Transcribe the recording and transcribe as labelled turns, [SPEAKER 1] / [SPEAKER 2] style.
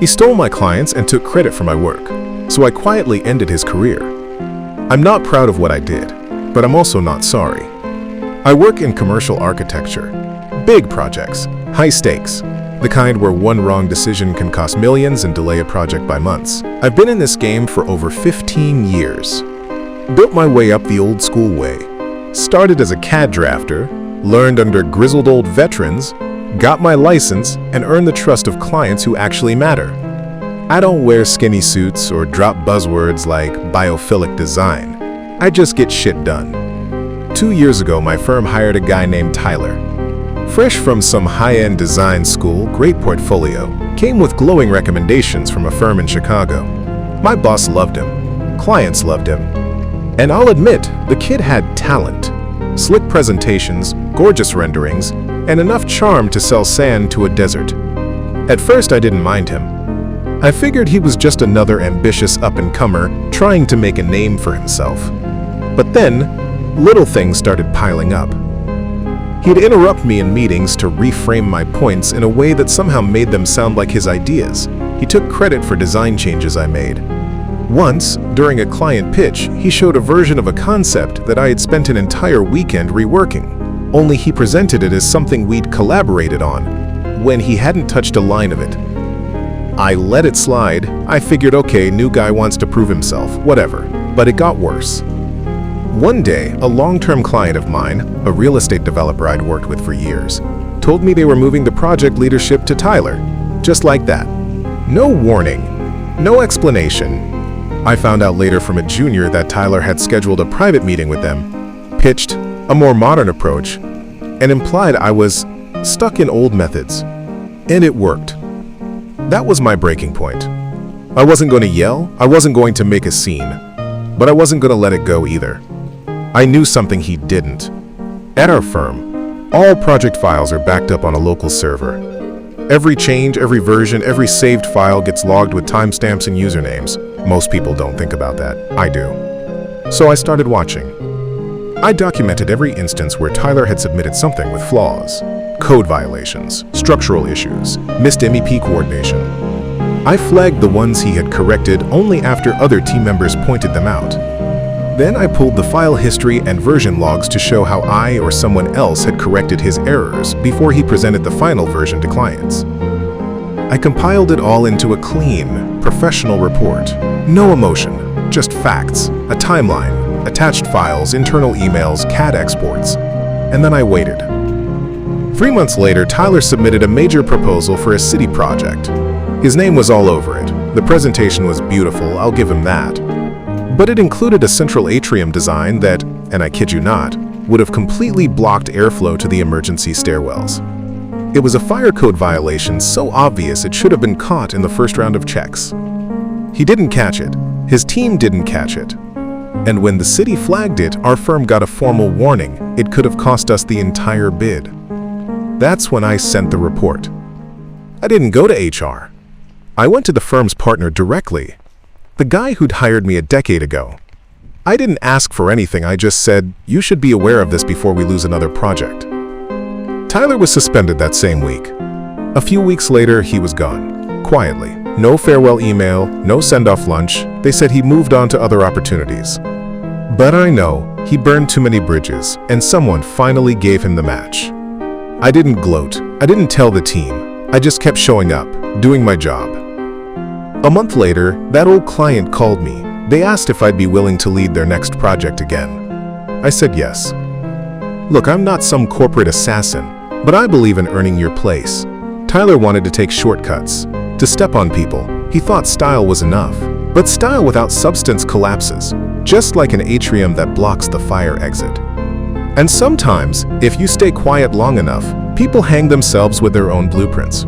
[SPEAKER 1] He stole my clients and took credit for my work, so I quietly ended his career. I'm not proud of what I did, but I'm also not sorry. I work in commercial architecture. Big projects, high stakes, the kind where one wrong decision can cost millions and delay a project by months. I've been in this game for over 15 years. Built my way up the old school way. Started as a CAD drafter, learned under grizzled old veterans, got my license, and earned the trust of clients who actually matter. I don't wear skinny suits or drop buzzwords like biophilic design. I just get shit done. 2 years ago, my firm hired a guy named Tyler. Fresh from some high-end design school, great portfolio, came with glowing recommendations from a firm in Chicago. My boss loved him. Clients loved him. And I'll admit, the kid had talent. Slick presentations, gorgeous renderings, and enough charm to sell sand to a desert. At first, I didn't mind him. I figured he was just another ambitious up-and-comer trying to make a name for himself. But then, little things started piling up. He'd interrupt me in meetings to reframe my points in a way that somehow made them sound like his ideas. He took credit for design changes I made. Once, during a client pitch, he showed a version of a concept that I had spent an entire weekend reworking, only he presented it as something we'd collaborated on, when he hadn't touched a line of it. I let it slide. I figured, okay, new guy wants to prove himself, whatever. But it got worse. One day, a long-term client of mine, a real estate developer I'd worked with for years, told me they were moving the project leadership to Tyler. Just like that. No warning. No explanation. I found out later from a junior that Tyler had scheduled a private meeting with them, pitched a more modern approach, and implied I was stuck in old methods. And it worked. That was my breaking point. I wasn't going to yell, I wasn't going to make a scene, but I wasn't going to let it go either. I knew something he didn't. At our firm, all project files are backed up on a local server. Every change, every version, every saved file gets logged with timestamps and usernames. Most people don't think about that. I do. So I started watching. I documented every instance where Tyler had submitted something with flaws. Code violations, structural issues, missed MEP coordination. I flagged the ones he had corrected only after other team members pointed them out. Then I pulled the file history and version logs to show how I or someone else had corrected his errors before he presented the final version to clients. I compiled it all into a clean, professional report. No emotion, just facts, a timeline, attached files, internal emails, CAD exports. And then I waited. 3 months later, Tyler submitted a major proposal for a city project. His name was all over it. The presentation was beautiful, I'll give him that. But it included a central atrium design that, and I kid you not, would have completely blocked airflow to the emergency stairwells. It was a fire code violation so obvious it should have been caught in the first round of checks. He didn't catch it. His team didn't catch it. And when the city flagged it, our firm got a formal warning. It could have cost us the entire bid. That's when I sent the report. I didn't go to HR. I went to the firm's partner directly, the guy who'd hired me a decade ago. I didn't ask for anything, I just said, you should be aware of this before we lose another project. Tyler was suspended that same week. A few weeks later, he was gone, quietly. No farewell email, no send-off lunch. They said he moved on to other opportunities. But I know he burned too many bridges, and someone finally gave him the match. I didn't gloat. I didn't tell the team. I just kept showing up, doing my job. A month later, that old client called me. They asked if I'd be willing to lead their next project again. I said yes. Look, I'm not some corporate assassin, but I believe in earning your place. Tyler wanted to take shortcuts, to step on people. He thought style was enough. But style without substance collapses, just like an atrium that blocks the fire exit. And sometimes, if you stay quiet long enough, people hang themselves with their own blueprints.